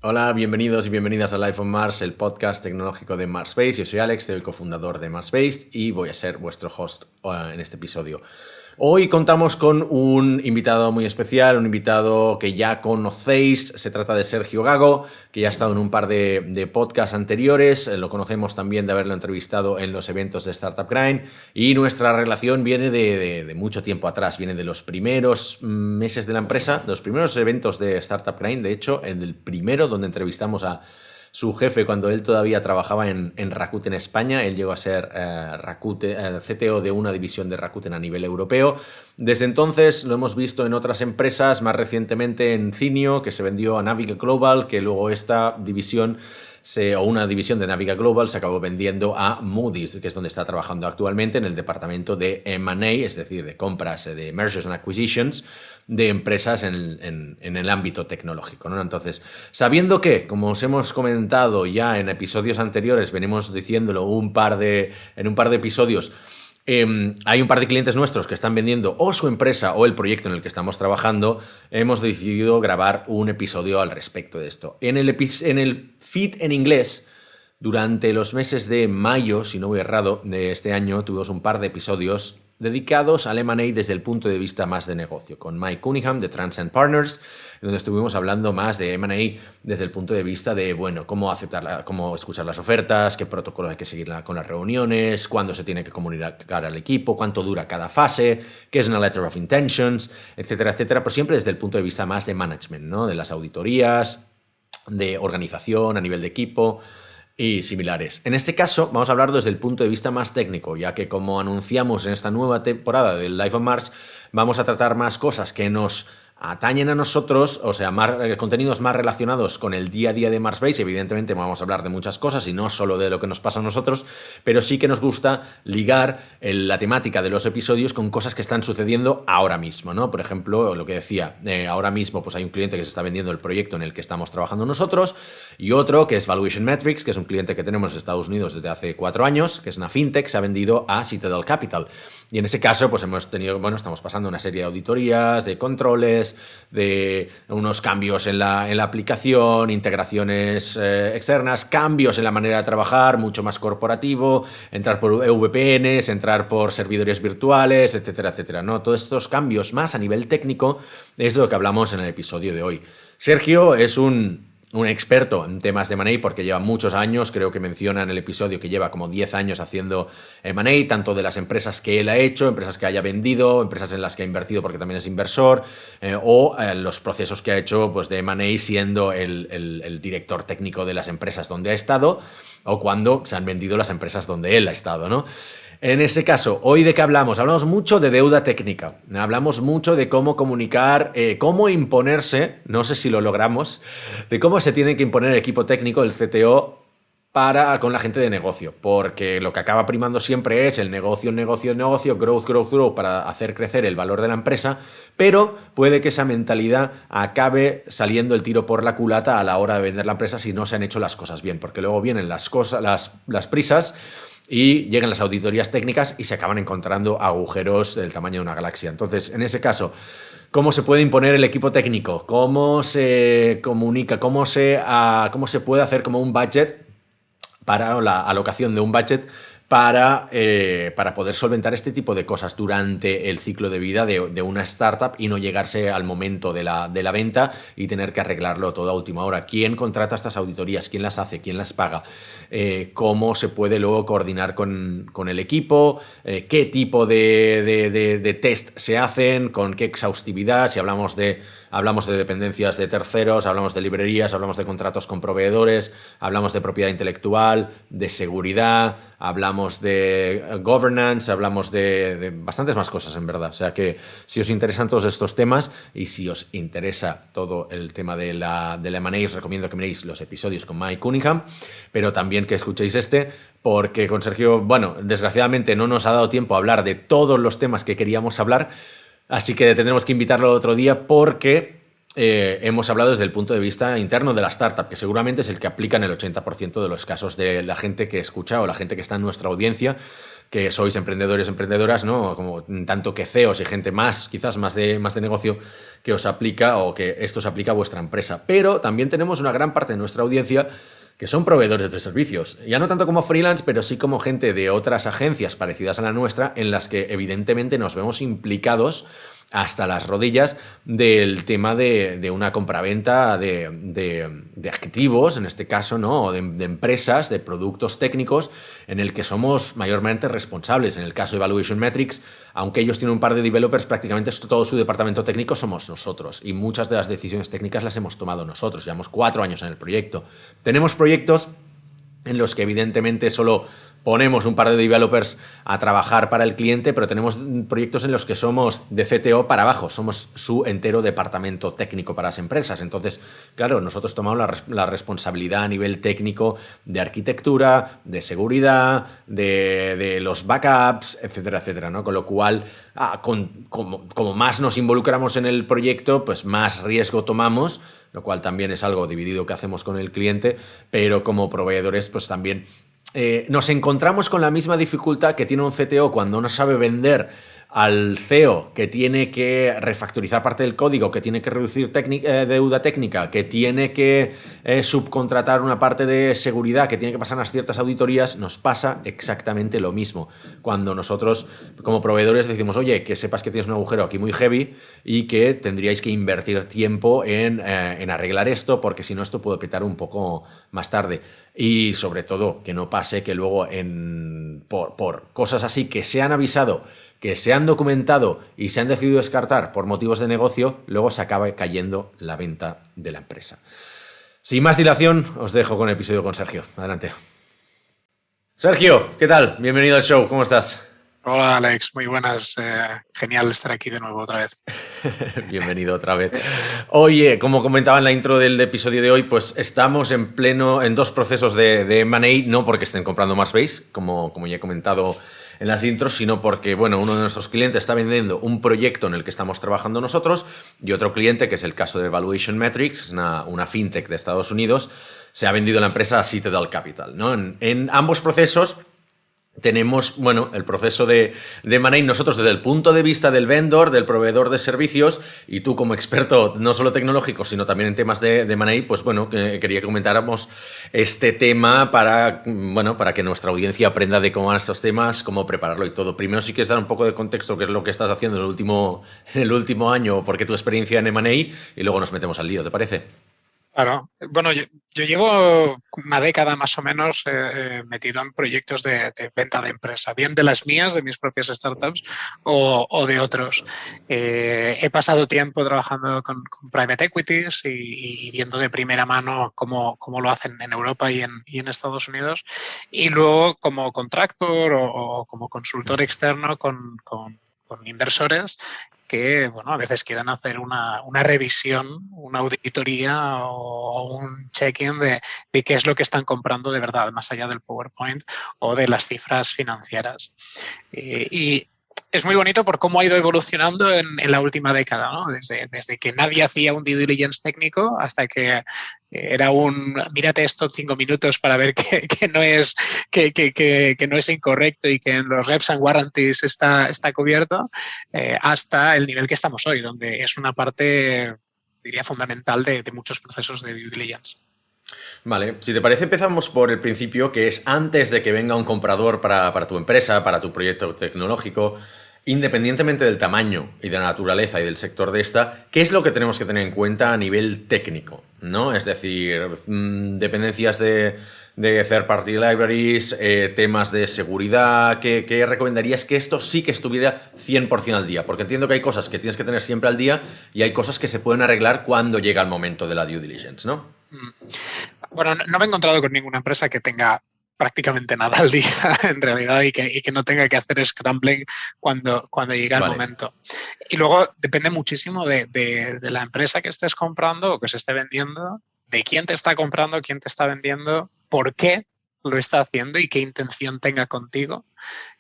Hola, bienvenidos y bienvenidas a Life on Mars, el podcast tecnológico de Marsbase. Yo soy Alex, soy cofundador de Marsbase y voy a ser vuestro host en este episodio. Hoy contamos con un invitado muy especial, un invitado que ya conocéis. Se trata de Sergio Gago, que ya ha estado en un par de podcasts anteriores. Lo conocemos también de haberlo entrevistado en los eventos de Startup Grind. Y nuestra relación viene de mucho tiempo atrás, viene de los primeros meses de la empresa, de los primeros eventos de Startup Grind. De hecho, en el primero donde entrevistamos a su jefe cuando él todavía trabajaba en Rakuten España. Él llegó a ser CTO de una división de Rakuten a nivel europeo. Desde entonces lo hemos visto en otras empresas, más recientemente en Cinio, que se vendió a Naviga Global, que luego esta división o una división de Naviga Global se acabó vendiendo a Moody's, que es donde está trabajando actualmente en el departamento de M&A, es decir, de compras, de Mergers and Acquisitions, de empresas en el ámbito tecnológico, ¿no? Entonces, sabiendo que, como os hemos comentado ya en episodios anteriores, venimos diciéndolo en un par de episodios, hay un par de clientes nuestros que están vendiendo o su empresa o el proyecto en el que estamos trabajando. Hemos decidido grabar un episodio al respecto de esto. En el feed en inglés, durante los meses de mayo, si no voy errado, de este año, tuvimos un par de episodios dedicados al M&A desde el punto de vista más de negocio, con Mike Cunningham de Transcend Partners, donde estuvimos hablando más de M&A desde el punto de vista de, bueno, cómo cómo escuchar las ofertas, qué protocolo hay que seguir con las reuniones, cuándo se tiene que comunicar al equipo, cuánto dura cada fase, qué es una letter of intentions, etcétera, etcétera, pero siempre desde el punto de vista más de management, ¿no? De las auditorías, de organización a nivel de equipo y similares. En este caso vamos a hablar desde el punto de vista más técnico, ya que como anunciamos en esta nueva temporada del Life on Mars, vamos a tratar más cosas que nos atañen a nosotros, o sea, contenidos más relacionados con el día a día de Marsbase. Evidentemente vamos a hablar de muchas cosas y no solo de lo que nos pasa a nosotros, pero sí que nos gusta ligar la temática de los episodios con cosas que están sucediendo ahora mismo, ¿no? Por ejemplo, lo que decía, ahora mismo pues hay un cliente que se está vendiendo el proyecto en el que estamos trabajando nosotros y otro que es Valuation Metrics, que es un cliente que tenemos en Estados Unidos desde hace 4 años, que es una fintech, se ha vendido a Citadel Capital. Y en ese caso pues estamos pasando una serie de auditorías, de controles, de unos cambios en la aplicación, integraciones externas, cambios en la manera de trabajar, mucho más corporativo, entrar por VPNs, entrar por servidores virtuales, etcétera, etcétera, ¿no? Todos estos cambios más a nivel técnico es de lo que hablamos en el episodio de hoy. Sergio es un experto en temas de M&A porque lleva muchos años, creo que menciona en el episodio que lleva como 10 años haciendo M&A, tanto de las empresas que él ha hecho, empresas que haya vendido, empresas en las que ha invertido porque también es inversor, o los procesos que ha hecho pues, de M&A siendo el director técnico de las empresas donde ha estado, o cuando se han vendido las empresas donde él ha estado, ¿no? En ese caso, ¿hoy de qué hablamos? Hablamos mucho de deuda técnica, hablamos mucho de cómo comunicar, cómo imponerse, no sé si lo logramos, de cómo se tiene que imponer el equipo técnico, el CTO, con la gente de negocio, porque lo que acaba primando siempre es el negocio, growth, para hacer crecer el valor de la empresa, pero puede que esa mentalidad acabe saliendo el tiro por la culata a la hora de vender la empresa si no se han hecho las cosas bien, porque luego vienen las prisas y llegan las auditorías técnicas y se acaban encontrando agujeros del tamaño de una galaxia. Entonces, en ese caso, ¿cómo se puede imponer el equipo técnico? ¿Cómo se comunica? ¿Cómo se puede hacer como un budget para la alocación de un budget para poder solventar este tipo de cosas durante el ciclo de vida de una startup y no llegarse al momento de la venta y tener que arreglarlo todo a última hora? ¿Quién contrata estas auditorías? ¿Quién las hace? ¿Quién las paga? ¿Cómo se puede luego coordinar con el equipo? ¿Qué tipo de test se hacen? ¿Con qué exhaustividad? Si hablamos de dependencias de terceros, hablamos de librerías, hablamos de contratos con proveedores, hablamos de propiedad intelectual, de seguridad, hablamos de governance, hablamos de bastantes más cosas, en verdad. O sea que si os interesan todos estos temas y si os interesa todo el tema de la M&A, os recomiendo que miréis los episodios con Mike Cunningham, pero también que escuchéis porque con Sergio, bueno, desgraciadamente no nos ha dado tiempo a hablar de todos los temas que queríamos hablar, así que tendremos que invitarlo otro día porque hemos hablado desde el punto de vista interno de la startup, que seguramente es el que aplica en el 80% de los casos de la gente que escucha o la gente que está en nuestra audiencia, que sois emprendedores, emprendedoras, ¿no? Como tanto que CEOs y gente más, quizás más de negocio, que os aplica o que esto os aplica a vuestra empresa. Pero también tenemos una gran parte de nuestra audiencia que son proveedores de servicios. Ya no tanto como freelance, pero sí como gente de otras agencias parecidas a la nuestra, en las que evidentemente nos vemos implicados hasta las rodillas del tema de una compraventa de activos, en este caso, ¿no? De empresas, de productos técnicos, en el que somos mayormente responsables. En el caso de Valuation Metrics, aunque ellos tienen un par de developers, prácticamente todo su departamento técnico somos nosotros. Y muchas de las decisiones técnicas las hemos tomado nosotros. Llevamos 4 años en el proyecto. Tenemos proyectos en los que evidentemente solo ponemos un par de developers a trabajar para el cliente, pero tenemos proyectos en los que somos de CTO para abajo, somos su entero departamento técnico para las empresas. Entonces, claro, nosotros tomamos la responsabilidad a nivel técnico de arquitectura, de seguridad, de los backups, etcétera, etcétera, ¿no? Con lo cual, como más nos involucramos en el proyecto, pues más riesgo tomamos, lo cual también es algo dividido que hacemos con el cliente, pero como proveedores pues también nos encontramos con la misma dificultad que tiene un CTO cuando no sabe vender al CEO, que tiene que refactorizar parte del código, que tiene que reducir deuda técnica, que tiene que subcontratar una parte de seguridad, que tiene que pasar unas ciertas auditorías. Nos pasa exactamente lo mismo. Cuando nosotros, como proveedores, decimos, oye, que sepas que tienes un agujero aquí muy heavy y que tendríais que invertir tiempo en arreglar esto, porque si no, esto puede petar un poco más tarde. Y sobre todo, que no pase que luego por cosas así que se han avisado, que se han documentado y se han decidido descartar por motivos de negocio, luego se acaba cayendo la venta de la empresa. Sin más dilación, os dejo con el episodio con Sergio. Adelante. Sergio, ¿qué tal? Bienvenido al show, ¿cómo estás? Hola Alex, muy buenas. Genial estar aquí de nuevo otra vez. Bienvenido otra vez. Oye, como comentaba en la intro del episodio de hoy, pues estamos en dos procesos de M&A, no porque estén comprando Marsbase, como ya he comentado en las intros, sino porque, bueno, uno de nuestros clientes está vendiendo un proyecto en el que estamos trabajando nosotros y otro cliente, que es el caso de Valuation Metrics, una fintech de Estados Unidos, se ha vendido la empresa a Citadel Capital, ¿no? En ambos procesos tenemos, bueno, el proceso de M&A nosotros desde el punto de vista del vendor, del proveedor de servicios, y tú como experto no solo tecnológico, sino también en temas de M&A, pues bueno, quería que comentáramos este tema para que nuestra audiencia aprenda de cómo van estos temas, cómo prepararlo y todo. Primero sí quieres dar un poco de contexto, qué es lo que estás haciendo en el último año, por qué tu experiencia en M&A, y luego nos metemos al lío, ¿te parece? Claro, bueno, yo llevo una década más o menos metido en proyectos de venta de empresa, bien de las mías, de mis propias startups o de otros. He pasado tiempo trabajando con private equities y viendo de primera mano cómo lo hacen en Europa y en Estados Unidos, y luego como contractor o como consultor externo con inversores que, bueno, a veces quieren hacer una revisión, una auditoría o un check-in de qué es lo que están comprando de verdad, más allá del PowerPoint o de las cifras financieras. Y es muy bonito por cómo ha ido evolucionando en la última década, ¿no? Desde que nadie hacía un due diligence técnico hasta que era mírate esto en 5 minutos para ver que no es incorrecto y que en los reps and warranties está cubierto, hasta el nivel que estamos hoy, donde es una parte, diría, fundamental de muchos procesos de due diligence. Vale, si te parece empezamos por el principio, que es antes de que venga un comprador para tu empresa, para tu proyecto tecnológico, independientemente del tamaño y de la naturaleza y del sector de esta, ¿qué es lo que tenemos que tener en cuenta a nivel técnico? ¿No? Es decir, dependencias de third party libraries, temas de seguridad, ¿qué recomendarías que esto sí que estuviera 100% al día? Porque entiendo que hay cosas que tienes que tener siempre al día y hay cosas que se pueden arreglar cuando llega el momento de la due diligence, ¿no? Bueno, no me he encontrado con ninguna empresa que tenga prácticamente nada al día en realidad y que no tenga que hacer scrambling cuando llega el momento. Y luego depende muchísimo de la empresa que estés comprando o que se esté vendiendo, de quién te está comprando, quién te está vendiendo, por qué lo está haciendo y qué intención tenga contigo,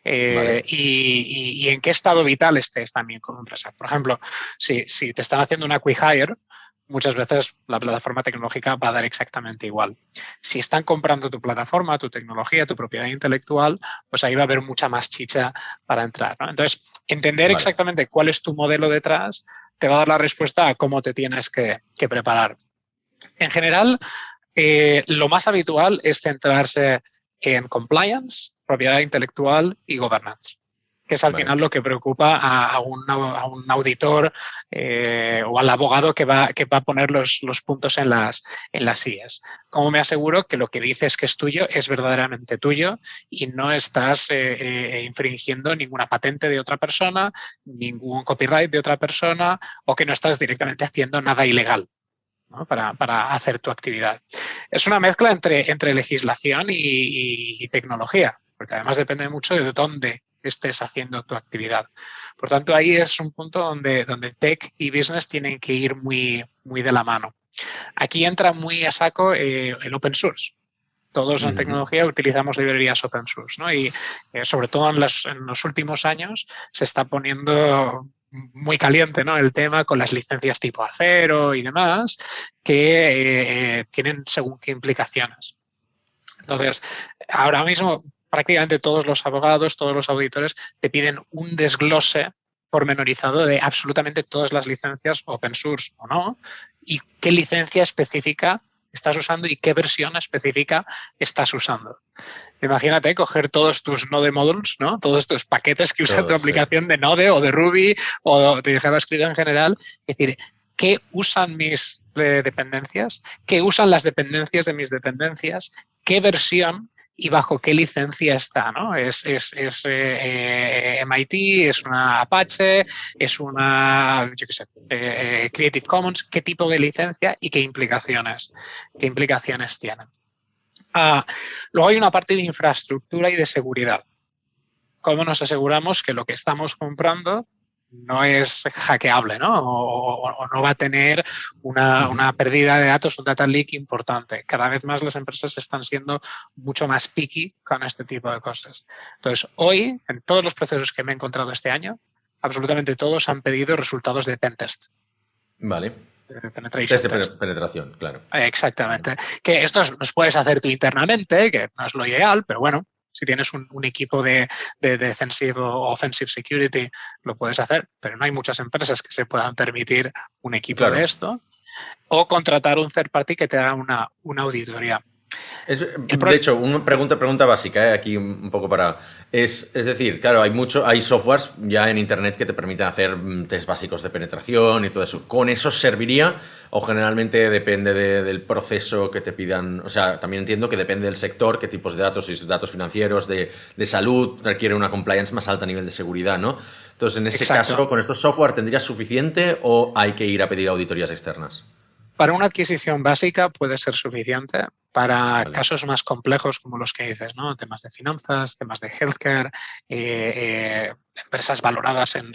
y en qué estado vital estés también como empresa. Por ejemplo, si te están haciendo una quick hire, muchas veces la plataforma tecnológica va a dar exactamente igual. Si están comprando tu plataforma, tu tecnología, tu propiedad intelectual, pues ahí va a haber mucha más chicha para entrar, ¿no? Entonces, entender exactamente cuál es tu modelo detrás te va a dar la respuesta a cómo te tienes que preparar. En general, lo más habitual es centrarse en compliance, propiedad intelectual y governance, que es al final lo que preocupa a un auditor o al abogado que va a poner los puntos en las IES. ¿Cómo me aseguro que lo que dices que es tuyo es verdaderamente tuyo y no estás infringiendo ninguna patente de otra persona, ningún copyright de otra persona o que no estás directamente haciendo nada ilegal, ¿no? para hacer tu actividad? Es una mezcla entre legislación y tecnología, porque además depende mucho de dónde estés haciendo tu actividad. Por tanto, ahí es un punto donde tech y business tienen que ir muy, muy de la mano. Aquí entra muy a saco el open source. Todos en tecnología utilizamos librerías open source, ¿no? Y sobre todo en los últimos años se está poniendo muy caliente, ¿no? El tema con las licencias tipo A0 y demás, que tienen según qué implicaciones. Entonces, ahora mismo prácticamente todos los abogados, todos los auditores te piden un desglose pormenorizado de absolutamente todas las licencias open source o no, y qué licencia específica estás usando y qué versión específica estás usando. Imagínate coger todos tus Node modules, ¿no? Todos tus paquetes que usa tu aplicación de Node o de Ruby o de JavaScript en general. Es decir, ¿qué usan mis dependencias? ¿Qué usan las dependencias de mis dependencias? ¿Qué versión y bajo qué licencia está, ¿no? ¿Es MIT? ¿Es una Apache? ¿Es una, yo qué sé, Creative Commons? ¿Qué tipo de licencia y qué implicaciones tienen? Luego hay una parte de infraestructura y de seguridad. ¿Cómo nos aseguramos que lo que estamos comprando no es hackeable, ¿no? O no va a tener una pérdida de datos, un data leak importante? Cada vez más las empresas están siendo mucho más picky con este tipo de cosas. Entonces, hoy, en todos los procesos que me he encontrado este año, absolutamente todos han pedido resultados de pentest. Vale. Penetration test de penetración, claro. Exactamente. Que esto los puedes hacer tú internamente, que no es lo ideal, pero bueno, si tienes un equipo de defensive o offensive security, lo puedes hacer, pero no hay muchas empresas que se puedan permitir un equipo de esto. O contratar un third party que te haga una auditoría. De hecho, una pregunta básica, aquí un poco para... Es decir, claro, hay softwares ya en internet que te permiten hacer test básicos de penetración y todo eso. ¿Con eso serviría o generalmente depende del proceso que te pidan? O sea, también entiendo que depende del sector, qué tipos de datos, si datos financieros, de salud, requiere una compliance más alta a nivel de seguridad, ¿no? Entonces, en ese caso, ¿con estos software tendrías suficiente o hay que ir a pedir auditorías externas? Para una adquisición básica puede ser suficiente. Para casos más complejos como los que dices, ¿no? Temas de finanzas, temas de healthcare, empresas valoradas en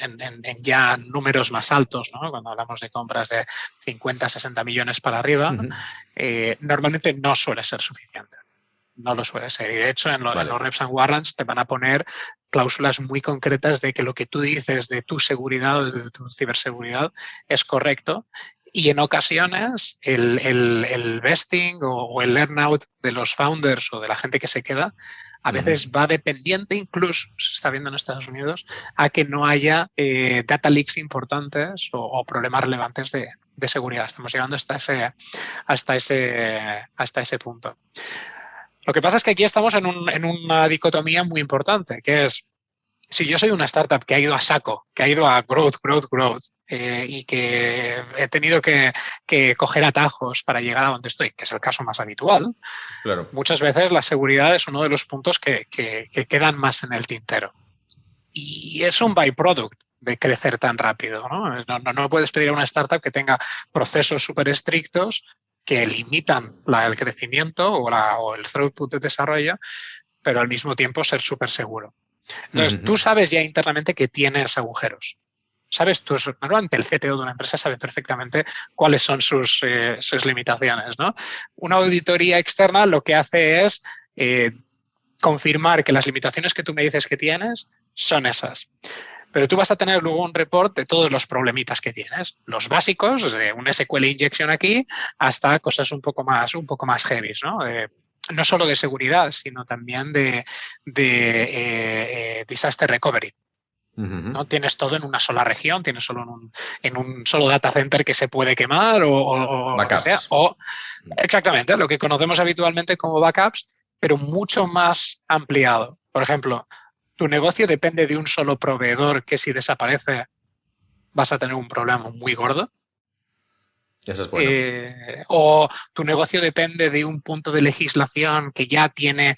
ya números más altos, ¿no? Cuando hablamos de compras de 50, 60 millones para arriba, normalmente no suele ser suficiente. No lo suele ser. Y de hecho, en los reps and warrants te van a poner cláusulas muy concretas de que lo que tú dices de tu seguridad o de tu ciberseguridad es correcto. Y en ocasiones el vesting o el earn-out de los founders o de la gente que se queda a veces va dependiente, incluso se está viendo en Estados Unidos, a que no haya data leaks importantes o problemas relevantes de seguridad. Estamos llegando hasta ese punto. Lo que pasa es que aquí estamos en una dicotomía muy importante, que es, si yo soy una startup que ha ido a saco, que ha ido a growth, y que he tenido que coger atajos para llegar a donde estoy, que es el caso más habitual, muchas veces la seguridad es uno de los puntos que quedan más en el tintero. Y es un byproduct de crecer tan rápido, ¿no? No puedes pedir a una startup que tenga procesos súper estrictos que limitan el crecimiento o el throughput de desarrollo, pero al mismo tiempo ser súper seguro. Entonces, tú sabes ya internamente que tienes agujeros. Sabes, normalmente el CTO de una empresa sabe perfectamente cuáles son sus limitaciones, ¿no? Una auditoría externa lo que hace es confirmar que las limitaciones que tú me dices que tienes son esas. pero tú vas a tener luego un report de todos los problemitas que tienes. Los básicos, desde un SQL injection aquí hasta cosas un poco más heavy, ¿no? No solo de seguridad, sino también de disaster recovery. ¿No? Tienes todo en una sola región, tienes solo en un solo data center que se puede quemar o lo que sea. O, exactamente, lo que conocemos habitualmente como backups, pero mucho más ampliado. Por ejemplo, tu negocio depende de un solo proveedor que si desaparece vas a tener un problema muy gordo. Eso es bueno. O tu negocio depende de un punto de legislación que ya tiene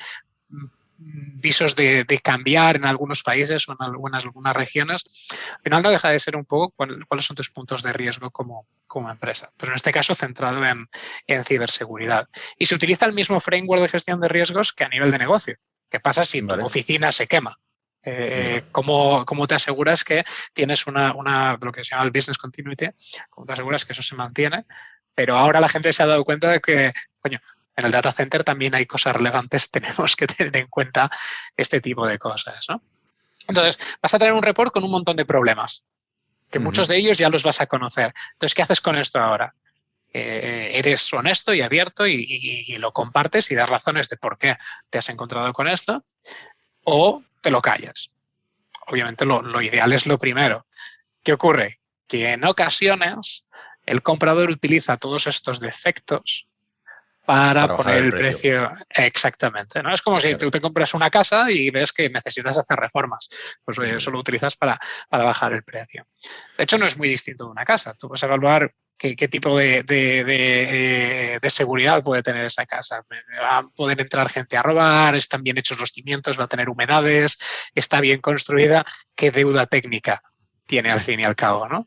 visos de cambiar en algunos países o en algunas regiones. Al final no deja de ser un poco cuáles son tus puntos de riesgo como empresa, pero en este caso centrado en ciberseguridad. Y se utiliza el mismo framework de gestión de riesgos que a nivel de negocio. ¿Qué pasa si tu oficina se quema? ¿Cómo te aseguras que tienes lo que se llama el business continuity? ¿Cómo te aseguras que eso se mantiene? Pero ahora la gente se ha dado cuenta de que, coño, en el data center también hay cosas relevantes, tenemos que tener en cuenta este tipo de cosas, ¿no? Entonces, vas a tener un report con un montón de problemas, que muchos de ellos ya los vas a conocer. Entonces, ¿qué haces con esto ahora? Eres honesto y abierto y lo compartes y das razones de por qué te has encontrado con esto, o te lo callas. Obviamente lo ideal es lo primero. ¿Qué ocurre? Que en ocasiones el comprador utiliza todos estos defectos para poner el precio. Exactamente, ¿no? Es como si tú te compras una casa y ves que necesitas hacer reformas. Pues oye, eso lo utilizas para bajar el precio. De hecho, no es muy distinto de una casa. Tú vas a evaluar qué tipo de seguridad puede tener esa casa. Va a poder entrar gente a robar, están bien hechos los cimientos, va a tener humedades, está bien construida. ¿Qué deuda técnica tiene al fin y al cabo, no?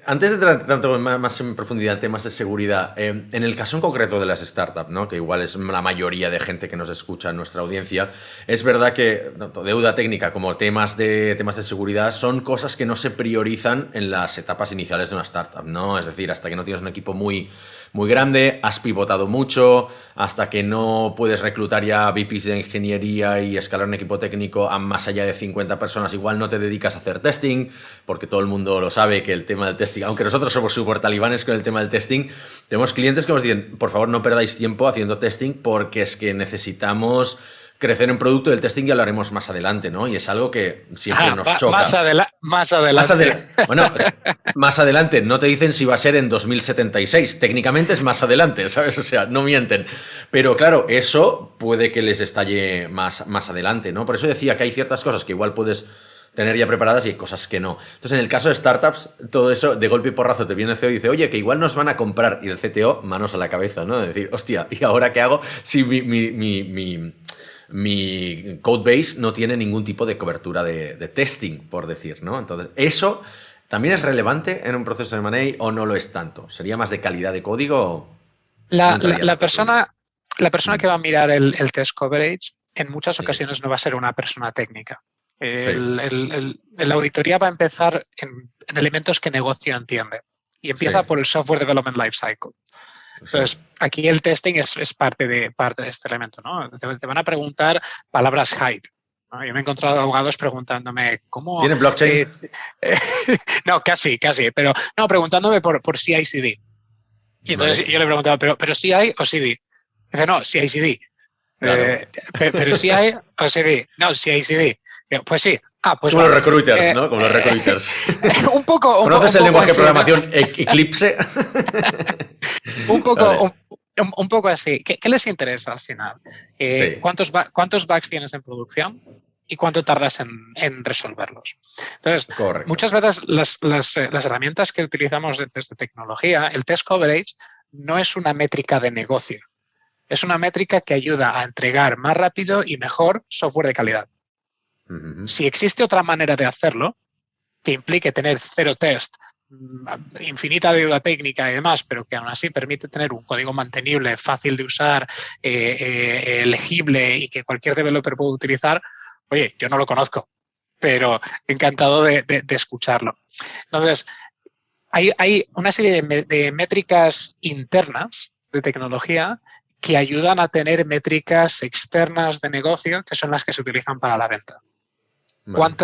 Antes de entrar tanto más en profundidad en temas de seguridad, en el caso en concreto de las startups, ¿no? Que igual es la mayoría de gente que nos escucha en nuestra audiencia, es verdad que tanto deuda técnica como temas de seguridad son cosas que no se priorizan en las etapas iniciales de una startup, ¿no? Es decir, hasta que no tienes un equipo muy grande, has pivotado mucho, hasta que no puedes reclutar ya VPs de ingeniería y escalar un equipo técnico a más allá de 50 personas, igual no te dedicas a hacer testing, porque todo el mundo lo sabe que el tema del testing, aunque nosotros somos súper talibanes con el tema del testing, tenemos clientes que nos dicen, por favor no perdáis tiempo haciendo testing porque es que necesitamos crecer en producto, del testing ya lo haremos más adelante, ¿no? Y es algo que siempre nos choca. Más adelante. Bueno, más adelante. No te dicen si va a ser en 2076. Técnicamente es más adelante, ¿sabes? O sea, no mienten. Pero claro, eso puede que les estalle más adelante, ¿no? Por eso decía que hay ciertas cosas que igual puedes tener ya preparadas y hay cosas que no. Entonces, en el caso de startups, todo eso de golpe y porrazo te viene el CEO y dice, oye, que igual nos van a comprar. Y el CTO, manos a la cabeza, ¿no? De decir, hostia, ¿y ahora qué hago si mi codebase no tiene ningún tipo de cobertura de testing, por decir, ¿no? Entonces, ¿eso también es relevante en un proceso de M&A o no lo es tanto? ¿Sería más de calidad de código? La persona que va a mirar el test coverage en muchas ocasiones no va a ser una persona técnica. La auditoría va a empezar en elementos que negocio entiende y empieza por el software development lifecycle. Entonces, aquí el testing es parte de este elemento, ¿no? Te van a preguntar palabras hype, ¿no? Yo me he encontrado abogados preguntándome cómo... ¿Tiene blockchain? No, casi, pero no, preguntándome por CI/CD. Y entonces yo le preguntaba, ¿pero CI o CD? Dice, no, CI/CD. Claro. Pero CI o CD. No, CI/CD. Pues sí. Pues como los recruiters, ¿no? Como los recruiters. Un poco. ¿Conoces el lenguaje de programación Eclipse? Un poco así. ¿Qué les interesa al final? ¿Cuántos bugs tienes en producción y cuánto tardas en resolverlos? Entonces, correcto. Muchas veces las herramientas que utilizamos desde tecnología, el test coverage, no es una métrica de negocio. Es una métrica que ayuda a entregar más rápido y mejor software de calidad. Si existe otra manera de hacerlo, que implique tener cero test, infinita deuda técnica y demás, pero que aún así permite tener un código mantenible, fácil de usar, legible y que cualquier developer pueda utilizar, oye, yo no lo conozco, pero encantado de escucharlo. Entonces, hay una serie de métricas internas de tecnología que ayudan a tener métricas externas de negocio que son las que se utilizan para la venta. Vale.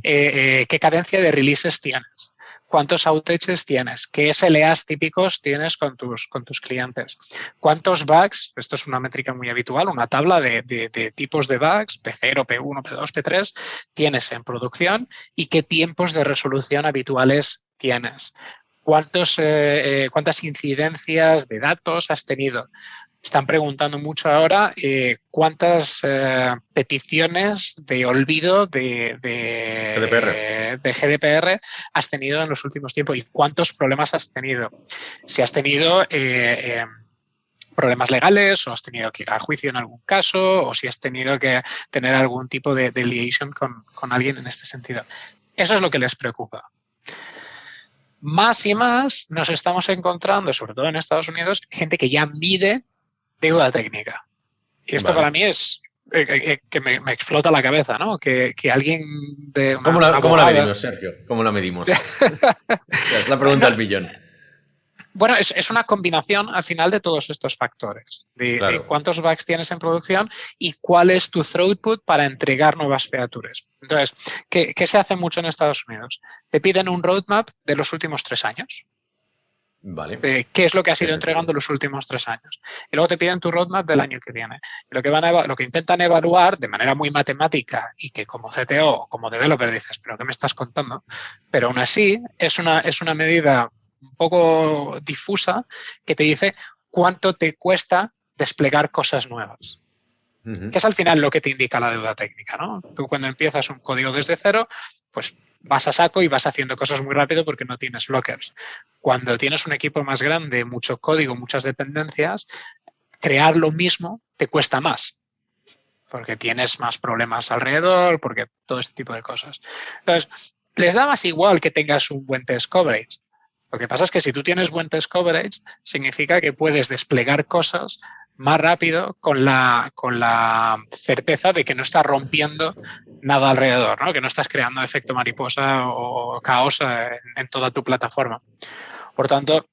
¿Qué cadencia de releases tienes? ¿Cuántos outages tienes? ¿Qué SLAs típicos tienes con tus clientes? ¿Cuántos bugs? Esto es una métrica muy habitual, una tabla de tipos de bugs, P0, P1, P2, P3, tienes en producción y qué tiempos de resolución habituales tienes. ¿Cuántas incidencias de datos has tenido? Están preguntando mucho ahora cuántas peticiones de olvido de GDPR has tenido en los últimos tiempos y cuántos problemas has tenido. Si has tenido problemas legales o has tenido que ir a juicio en algún caso o si has tenido que tener algún tipo de liaison con alguien en este sentido. Eso es lo que les preocupa. Más y más nos estamos encontrando, sobre todo en Estados Unidos, gente que ya mide deuda técnica. Y esto para mí es que me explota la cabeza, ¿no? Que alguien de ¿Cómo la medimos, Sergio? ¿Cómo la medimos? O sea, es la pregunta del millón. Bueno, es una combinación al final de todos estos factores, de cuántos bugs tienes en producción y cuál es tu throughput para entregar nuevas features. Entonces, ¿qué se hace mucho en Estados Unidos? Te piden un roadmap de los últimos 3 años. Vale. ¿Qué es lo que has ido entregando los últimos 3 años? Y luego te piden tu roadmap del año que viene. Y lo que intentan evaluar de manera muy matemática y que como CTO o como developer dices, ¿pero qué me estás contando? Pero aún así es una medida un poco difusa que te dice cuánto te cuesta desplegar cosas nuevas. Que es al final lo que te indica la deuda técnica, ¿no? Tú cuando empiezas un código desde cero, pues vas a saco y vas haciendo cosas muy rápido porque no tienes blockers. Cuando tienes un equipo más grande, mucho código, muchas dependencias, crear lo mismo te cuesta más porque tienes más problemas alrededor, porque todo este tipo de cosas. Entonces, les da más igual que tengas un buen test coverage. Lo que pasa es que si tú tienes buen test coverage, significa que puedes desplegar cosas más rápido con la certeza de que no estás rompiendo nada alrededor, ¿no? Que no estás creando efecto mariposa o caos en toda tu plataforma. Por tanto,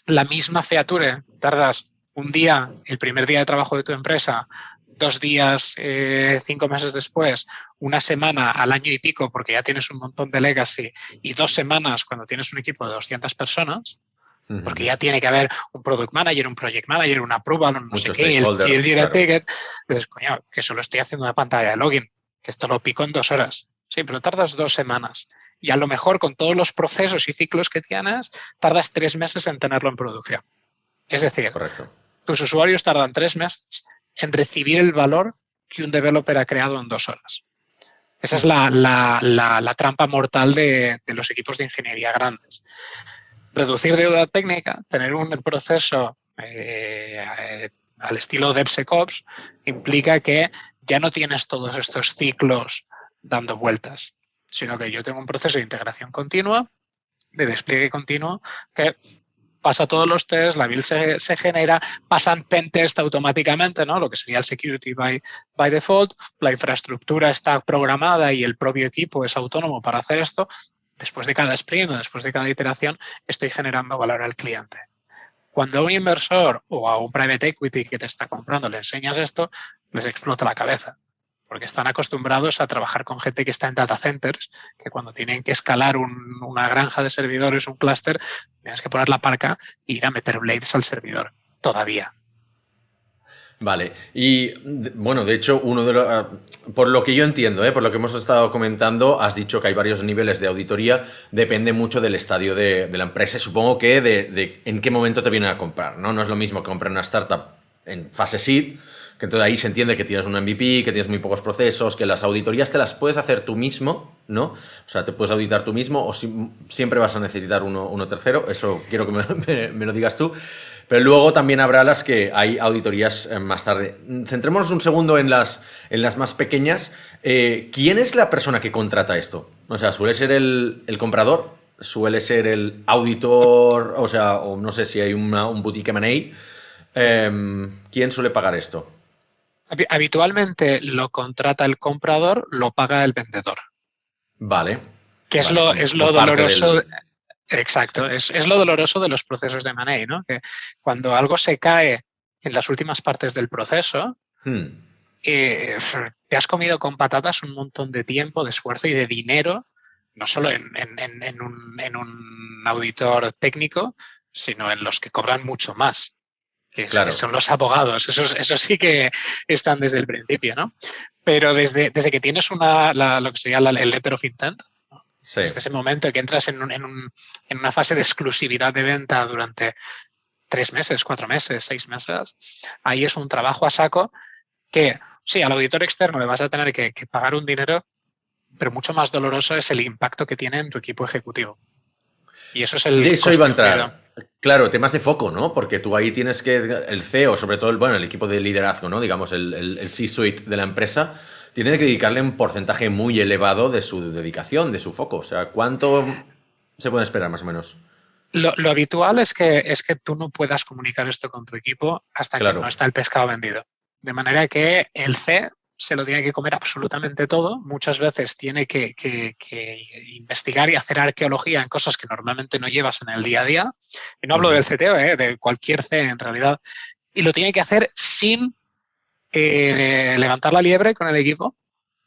la misma feature, tardas un día, el primer día de trabajo de tu empresa, 2 días, 5 meses después, una semana al año y pico, porque ya tienes un montón de legacy, y 2 semanas cuando tienes un equipo de 200 personas, porque ya tiene que haber un product manager, un project manager, un approval, no sé qué, el ticket. Dices, coño, que solo estoy haciendo una pantalla de login, que esto lo pico en 2 horas. Sí, pero tardas 2 semanas. Y a lo mejor con todos los procesos y ciclos que tienes, tardas 3 meses en tenerlo en producción. Es decir, tus usuarios tardan 3 meses en recibir el valor que un developer ha creado en 2 horas. Esa es la trampa mortal de los equipos de ingeniería grandes. Reducir deuda técnica, tener un proceso al estilo DevSecOps, implica que ya no tienes todos estos ciclos dando vueltas, sino que yo tengo un proceso de integración continua, de despliegue continuo, que pasa todos los tests, la build se genera, pasan pentest automáticamente, ¿no? Lo que sería el security by default, la infraestructura está programada y el propio equipo es autónomo para hacer esto. Después de cada sprint o después de cada iteración, estoy generando valor al cliente. Cuando a un inversor o a un private equity que te está comprando le enseñas esto, les explota la cabeza, porque están acostumbrados a trabajar con gente que está en data centers, que cuando tienen que escalar una granja de servidores, un clúster, tienes que poner la parca e ir a meter blades al servidor, todavía. Vale, y bueno, de hecho, por lo que yo entiendo, por lo que hemos estado comentando, has dicho que hay varios niveles de auditoría, depende mucho del estadio de la empresa y supongo que de en qué momento te vienen a comprar, ¿no? No es lo mismo que comprar una startup en fase seed, que entonces ahí se entiende que tienes un MVP, que tienes muy pocos procesos, que las auditorías te las puedes hacer tú mismo, ¿no? O sea, te puedes auditar tú mismo o siempre vas a necesitar uno tercero, eso quiero que me lo digas tú. Pero luego también habrá las que hay auditorías más tarde. Centrémonos un segundo en las más pequeñas. ¿Quién es la persona que contrata esto? O sea, ¿suele ser el comprador? ¿Suele ser el auditor? O sea, o no sé si hay un boutique M&A. ¿Quién suele pagar esto? Habitualmente lo contrata el comprador, lo paga el vendedor. Vale. Que vale, es lo doloroso. Exacto, sí. Es lo doloroso de los procesos de M&A, ¿no? Que cuando algo se cae en las últimas partes del proceso, te has comido con patatas un montón de tiempo, de esfuerzo y de dinero, no solo en un auditor técnico, sino en los que cobran mucho más, que son los abogados. Eso sí que están desde el principio, ¿no? Pero desde que tienes lo que sería el letter of intent, ¿no? Sí. Desde ese momento en que entras en una fase de exclusividad de venta durante 3 meses, 4 meses, 6 meses, ahí es un trabajo a saco que sí, al auditor externo le vas a tener que pagar un dinero, pero mucho más doloroso es el impacto que tiene en tu equipo ejecutivo. Y eso es el De eso iba a coste entrar. Claro, temas de foco, ¿no? Porque tú ahí tienes que, el CEO, sobre todo el equipo de liderazgo, ¿no? Digamos, el C-suite de la empresa, tiene que dedicarle un porcentaje muy elevado de su dedicación, de su foco. O sea, ¿cuánto se puede esperar más o menos? Lo habitual es que tú no puedas comunicar esto con tu equipo hasta que no está el pescado vendido. De manera que el C se lo tiene que comer absolutamente todo. Muchas veces tiene que investigar y hacer arqueología en cosas que normalmente no llevas en el día a día. Y no hablo del CTO, de cualquier C en realidad. Y lo tiene que hacer sin levantar la liebre con el equipo.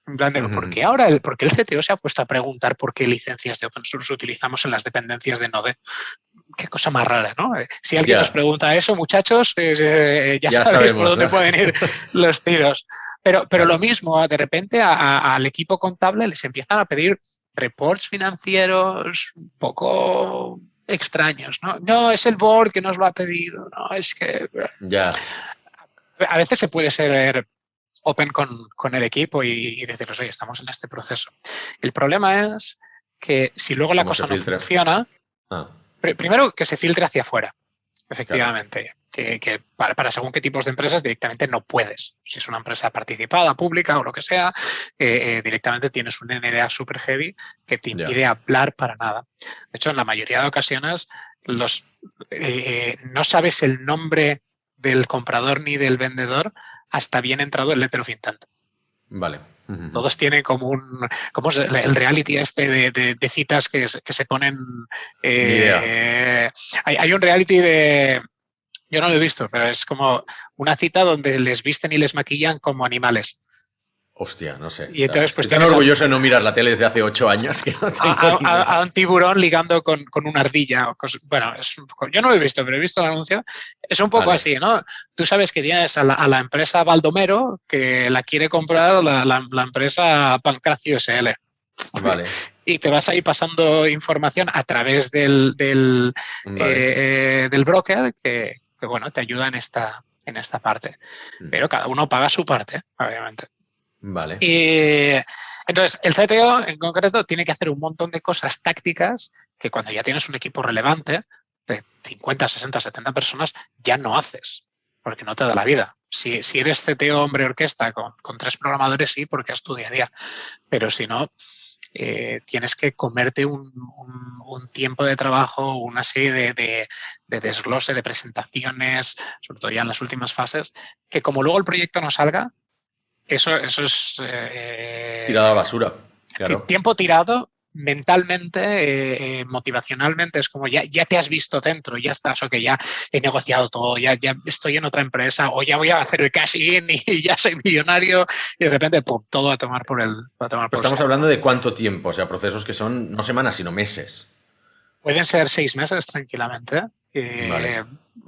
En plan de, ¿por qué ahora por qué el CTO se ha puesto a preguntar por qué licencias de open source utilizamos en las dependencias de Node? Qué cosa más rara, ¿no? Si alguien nos pregunta eso, muchachos, ya sabéis por dónde pueden ir los tiros. Pero claro, lo mismo, de repente al equipo contable les empiezan a pedir reports financieros un poco extraños, ¿no? No, es el board que nos lo ha pedido, no, es que... A veces se puede ser open con el equipo y decirles, oye, estamos en este proceso. El problema es que si luego la cosa no funciona, primero que se filtre hacia afuera, efectivamente. Claro. Que para según qué tipos de empresas directamente no puedes. Si es una empresa participada, pública o lo que sea, directamente tienes un NDA super heavy que te impide hablar para nada. De hecho, en la mayoría de ocasiones no sabes el nombre del comprador ni del vendedor hasta bien entrado el letter of intent. Vale. Todos tienen como es el reality este de citas que se ponen. Hay un reality yo no lo he visto, pero es como una cita donde les visten y les maquillan como animales. Hostia, no sé. Y entonces, pues, estoy tan orgulloso de no mirar la tele desde hace 8 años que no tengo a un tiburón ligando con una ardilla. Bueno, yo no lo he visto, pero he visto el anuncio. Es un poco así, ¿no? Tú sabes que tienes a la empresa Baldomero que la quiere comprar la empresa Pancracio SL. Vale. Y te vas ahí pasando información a través del broker que, bueno, te ayuda en esta parte. Pero cada uno paga su parte, obviamente. Vale. Y entonces, el CTO en concreto tiene que hacer un montón de cosas tácticas que cuando ya tienes un equipo relevante de 50, 60, 70 personas, ya no haces, porque no te da la vida. Si eres CTO hombre orquesta con 3 programadores, sí, porque es tu día a día. Pero si no, tienes que comerte un tiempo de trabajo, una serie de desglose, de presentaciones, sobre todo ya en las últimas fases, que como luego el proyecto no salga, eso es... tirado a la basura. Claro. Tiempo tirado mentalmente, motivacionalmente, es como ya te has visto dentro, ya estás, ok, ya he negociado todo, ya estoy en otra empresa o ya voy a hacer el cash in y ya soy millonario y de repente, pum, todo a tomar por el... Estamos hablando de cuánto tiempo, o sea, procesos que son no semanas, sino meses. Pueden ser 6 meses tranquilamente. Vale.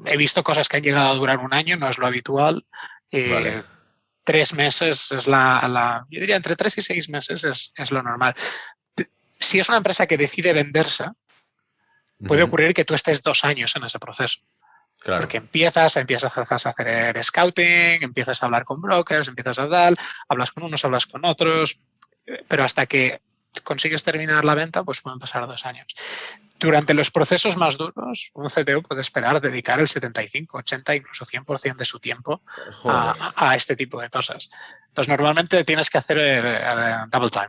He visto cosas que han llegado a durar 1 año, no es lo habitual. Vale. 3 meses es yo diría entre 3 y 6 meses es lo normal. Si es una empresa que decide venderse, puede ocurrir que tú estés 2 años en ese proceso. Claro. Porque empiezas a hacer scouting, empiezas a hablar con brokers, empiezas a hablas con unos, hablas con otros, pero hasta que consigues terminar la venta, pues pueden pasar 2 años. Durante los procesos más duros, un CTO puede esperar dedicar el 75, 80, incluso 100% de su tiempo a este tipo de cosas. Entonces, normalmente tienes que hacer double time.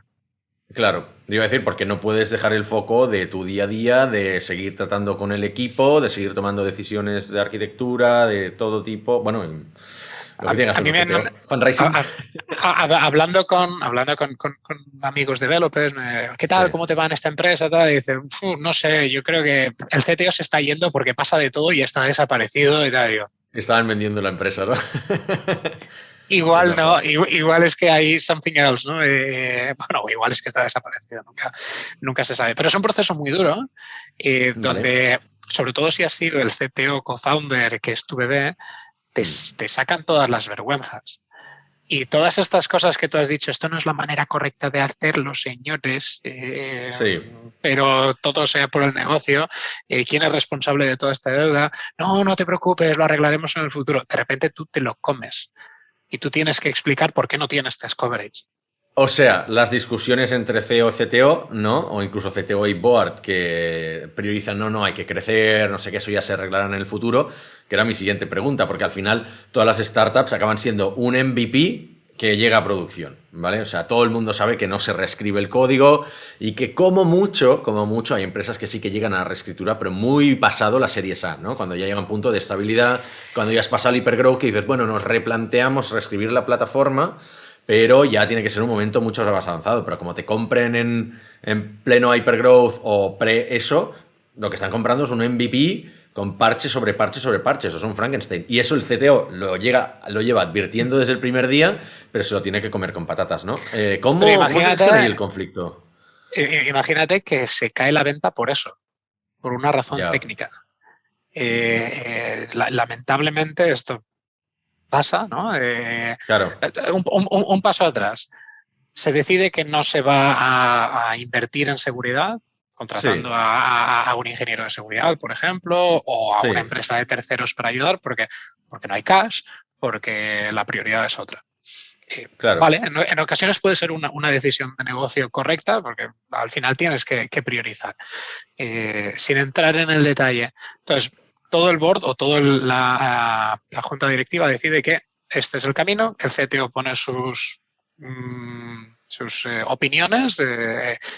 Claro, iba a decir, porque no puedes dejar el foco de tu día a día, de seguir tratando con el equipo, de seguir tomando decisiones de arquitectura, de todo tipo. Bueno, lo que tiene que hacer un CTO. Fundraising. Hablando con amigos developers, ¿qué tal? Sí. ¿Cómo te va en esta empresa? Tal, y dicen, no sé, yo creo que el CTO se está yendo porque pasa de todo y está desaparecido y tal. Estaban vendiendo la empresa, ¿no? Igual No no, sé. igual es que hay something else, ¿no? Bueno, igual es que está desaparecido, nunca se sabe. Pero es un proceso muy duro, Vale. donde, sobre todo si has sido el CTO co-founder, que es tu bebé, te sacan todas las vergüenzas. Y todas estas cosas que tú has dicho, esto no es la manera correcta de hacerlo, señores, Sí. pero todo sea por el negocio. ¿Quién es responsable de toda esta deuda? No, no te preocupes, lo arreglaremos en el futuro. De repente tú te lo comes y tú tienes que explicar por qué no tienes test coverage. O sea, las discusiones entre CEO y CTO, ¿no? O incluso CTO y board que priorizan, no, no, hay que crecer, no sé qué, eso ya se arreglará en el futuro, que era mi siguiente pregunta, porque al final todas las startups acaban siendo un MVP que llega a producción, ¿vale? O sea, todo el mundo sabe que no se reescribe el código y que como mucho, hay empresas que sí que llegan a la reescritura, pero muy pasado la serie A, ¿no? Cuando ya llega un punto de estabilidad, cuando ya has pasado el hypergrowth, que dices, bueno, nos replanteamos reescribir la plataforma, pero ya tiene que ser un momento mucho más avanzado. Pero como te compren en pleno hypergrowth o pre eso, lo que están comprando es un MVP con parche sobre parche sobre parche. Eso es un Frankenstein. Y eso el CTO lo lleva advirtiendo desde el primer día, pero se lo tiene que comer con patatas, ¿no? Pero ¿Cómo se gestiona ahí el conflicto? imagínate que se cae la venta por eso, por una razón Ya, técnica. Lamentablemente esto pasa, ¿no? claro. Un paso atrás. Se decide que no se va a invertir en seguridad, Sí, contratando a un ingeniero de seguridad, por ejemplo, o a una sí, empresa de terceros para ayudar, porque no hay cash, porque la prioridad es otra. claro. Vale, en ocasiones puede ser una decisión de negocio correcta, porque al final tienes que priorizar, sin entrar en el detalle. Entonces, todo el board o toda la junta directiva decide que este es el camino, el CTO pone sus opiniones,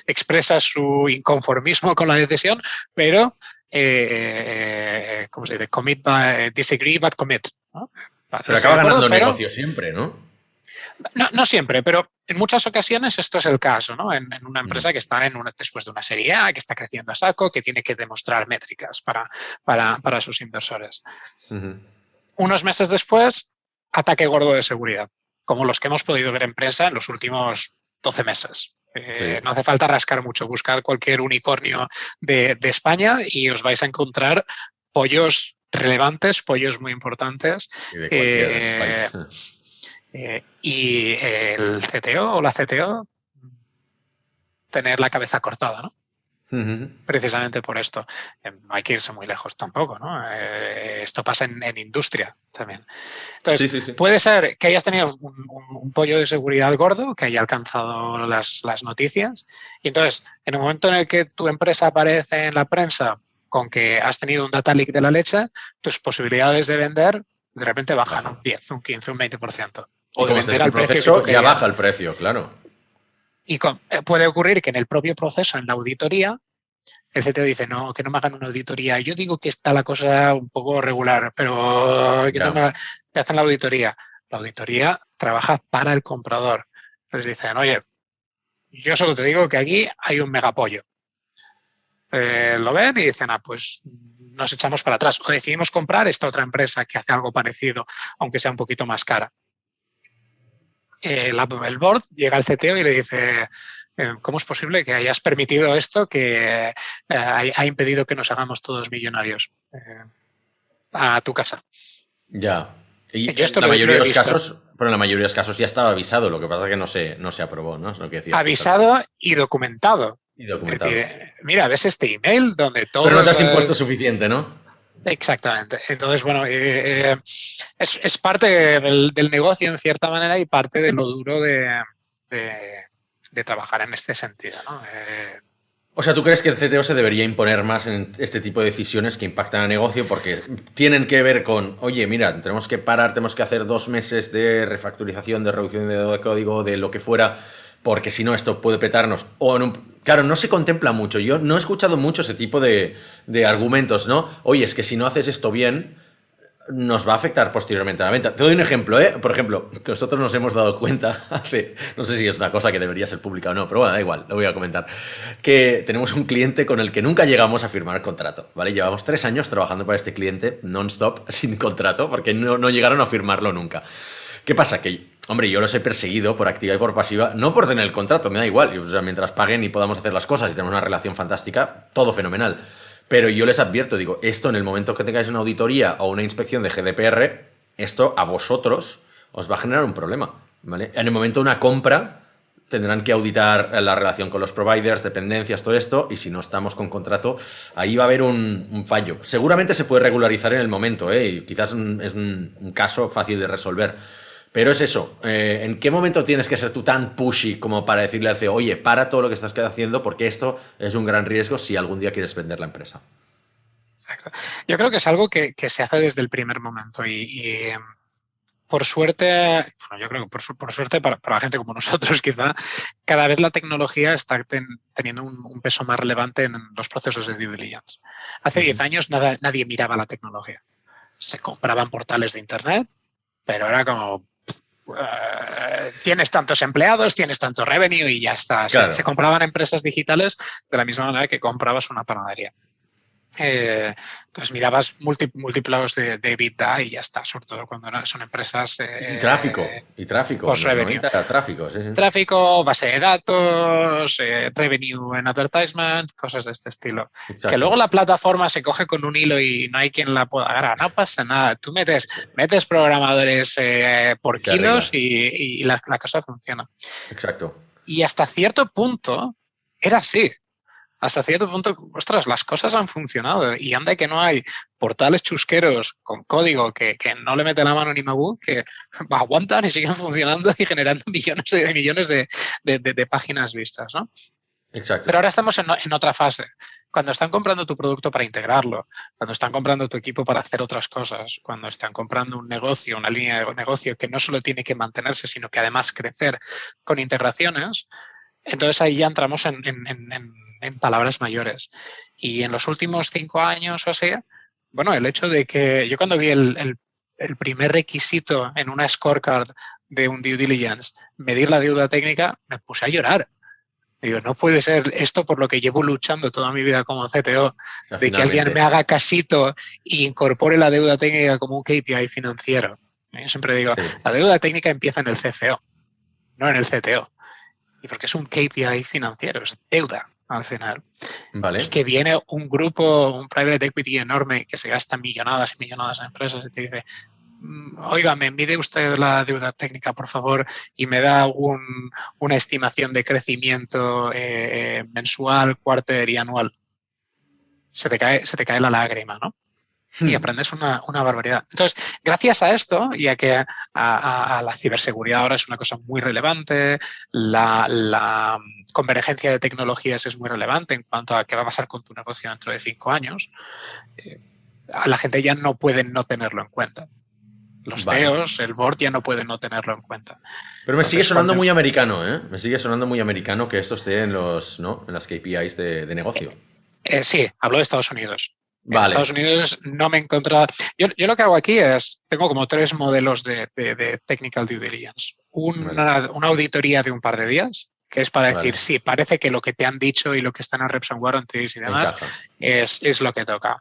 expresa su inconformismo con la decisión, pero, ¿cómo se dice? Disagree but commit, ¿no? Vale, no Pero estoy de acaba acuerdo, ganando el pero negocio siempre, ¿no? no siempre, pero en muchas ocasiones esto es el caso, ¿no? En una Mm. empresa que está después de una serie A, que está creciendo a saco, que tiene que demostrar métricas para sus inversores. Ujú. Unos meses después, ataque gordo de seguridad, como los que hemos podido ver en prensa en los últimos 12 meses. Sí. No hace falta rascar mucho, buscad cualquier unicornio de España y os vais a encontrar pollos relevantes, pollos muy importantes. Y de cualquier país. Y el CTO o la CTO tener la cabeza cortada, ¿no? Ujú. Precisamente por esto. No hay que irse muy lejos tampoco, ¿no? Esto pasa en industria también. Sí, Entonces, sí, sí. puede ser que hayas tenido un pollo de seguridad gordo que haya alcanzado las noticias y entonces, en el momento en el que tu empresa aparece en la prensa con que has tenido un data leak de la leche, tus posibilidades de vender de repente bajan Bajan. un 10, un 15, un 20%. Y O de como estés vender en al precio que tú proceso, ya baja querías. el precio, claro. Y puede ocurrir que en el propio proceso, en la auditoría, el CTO dice, no, que no me hagan una auditoría. Yo digo que está la cosa un poco regular, pero que no Ya. te hacen la auditoría. La auditoría trabaja para el comprador. Les dicen, oye, yo solo te digo que aquí hay un megapollo. Lo ven y dicen, pues nos echamos para atrás. O decidimos comprar esta otra empresa que hace algo parecido, aunque sea un poquito más cara. El board llega al CTO y le dice, ¿cómo es posible que hayas permitido esto que ha impedido que nos hagamos todos millonarios a tu casa? Ya. Y Yo en esto la lo mayoría de he los visto. casos, pero en la mayoría de los casos ya estaba avisado, lo que pasa es que no se aprobó, ¿no? Es lo que decías tú, tal cual. Avisado y documentado. Y Es documentado. decir, mira, ves este email donde Pero no te todos... has impuesto suficiente, ¿no? exactamente. Entonces, bueno, es parte del negocio en cierta manera y parte de lo duro de, de trabajar en este sentido, ¿no? O sea, ¿tú crees que el CTO se debería imponer más en este tipo de decisiones que impactan al negocio? Porque tienen que ver con, oye, mira, tenemos que parar, tenemos que hacer 2 meses de refactorización, de reducción de código, de lo que fuera, porque si no esto puede petarnos. Claro, no se contempla mucho. Yo no he escuchado mucho ese tipo de argumentos, ¿no? Oye, es que si no haces esto bien, nos va a afectar posteriormente a la venta. Te doy un ejemplo, ¿eh? Por ejemplo, nosotros nos hemos dado cuenta hace, no sé si es una cosa que debería ser pública o no, pero bueno, da igual, lo voy a comentar, que tenemos un cliente con el que nunca llegamos a firmar contrato, ¿vale? Llevamos 3 años trabajando para este cliente non-stop, sin contrato, porque no llegaron a firmarlo nunca. ¿Qué pasa? Que, hombre, yo los he perseguido por activa y por pasiva, no por tener el contrato, me da igual. O sea, mientras paguen y podamos hacer las cosas y tenemos una relación fantástica, todo fenomenal. Pero yo les advierto, digo, esto en el momento que tengáis una auditoría o una inspección de GDPR, esto a vosotros os va a generar un problema, ¿vale? En el momento de una compra tendrán que auditar la relación con los providers, dependencias, todo esto, y si no estamos con contrato, ahí va a haber un fallo. Seguramente se puede regularizar en el momento, y quizás es un caso fácil de resolver. Pero es eso, ¿en qué momento tienes que ser tú tan pushy como para decirle al CEO, oye, para todo lo que estás haciendo porque esto es un gran riesgo si algún día quieres vender la empresa? Exacto. Yo creo que es algo que se hace desde el primer momento y por suerte, bueno, yo creo que por suerte para la gente como nosotros quizá, cada vez la tecnología está teniendo un peso más relevante en los procesos de due diligence. Hace 10 años nadie miraba la tecnología. Se compraban portales de Internet, pero era como, tienes tantos empleados, tienes tanto revenue y ya está. Claro. Se compraban empresas digitales de la misma manera que comprabas una panadería. Entonces mirabas múltiplos de EBITDA y ya está, sobre todo cuando son empresas Y tráfico. post-revenue. Era tráfico, sí. Tráfico, base de datos, revenue en advertisement, cosas de este estilo. Exacto. Que luego la plataforma se coge con un hilo y no hay quien la pueda agarrar. No pasa nada. Tú metes programadores por kilos y la cosa funciona. Exacto. Y hasta cierto punto era así. Hasta cierto punto, ostras, las cosas han funcionado y anda que no hay portales chusqueros con código que no le mete la mano ni Mabu que aguantan y siguen funcionando y generando millones de páginas vistas, ¿no? Exacto. Pero ahora estamos en otra fase. Cuando están comprando tu producto para integrarlo, cuando están comprando tu equipo para hacer otras cosas, cuando están comprando un negocio, una línea de negocio que no solo tiene que mantenerse, sino que además crecer con integraciones, entonces ahí ya entramos en palabras mayores. Y en los últimos 5 años o así, bueno, el hecho de que yo cuando vi el primer requisito en una scorecard de un due diligence, medir la deuda técnica, me puse a llorar. Digo, no puede ser esto por lo que llevo luchando toda mi vida como CTO, de que alguien me haga casito e incorpore la deuda técnica como un KPI financiero. Yo siempre digo, la deuda técnica empieza en el CFO, no en el CTO. Y porque es un KPI financiero, es deuda al final. Vale. Y que viene un grupo, un private equity enorme que se gasta millonadas y millonadas en empresas y te dice, oiga, me mide usted la deuda técnica, por favor, y me da una estimación de crecimiento mensual, cuarter y anual. Se te cae la lágrima, ¿no? Y aprendes una barbaridad. Entonces, gracias a esto y a que a la ciberseguridad ahora es una cosa muy relevante, la convergencia de tecnologías es muy relevante en cuanto a qué va a pasar con tu negocio dentro de 5 años, a la gente ya no puede no tenerlo en cuenta. Los CEOs, el board ya no puede no tenerlo en cuenta. Pero me sigue sonando muy americano, ¿eh? Me sigue sonando muy americano que esto esté en las KPIs de negocio. Sí, hablo de Estados Unidos. Vale. En Estados Unidos no me he encontrado... Yo lo que hago aquí es, tengo como 3 modelos de technical due diligence. Una auditoría de un par de días, que es para decir, sí, parece que lo que te han dicho y lo que está en el Reps and Warranties y demás es lo que toca.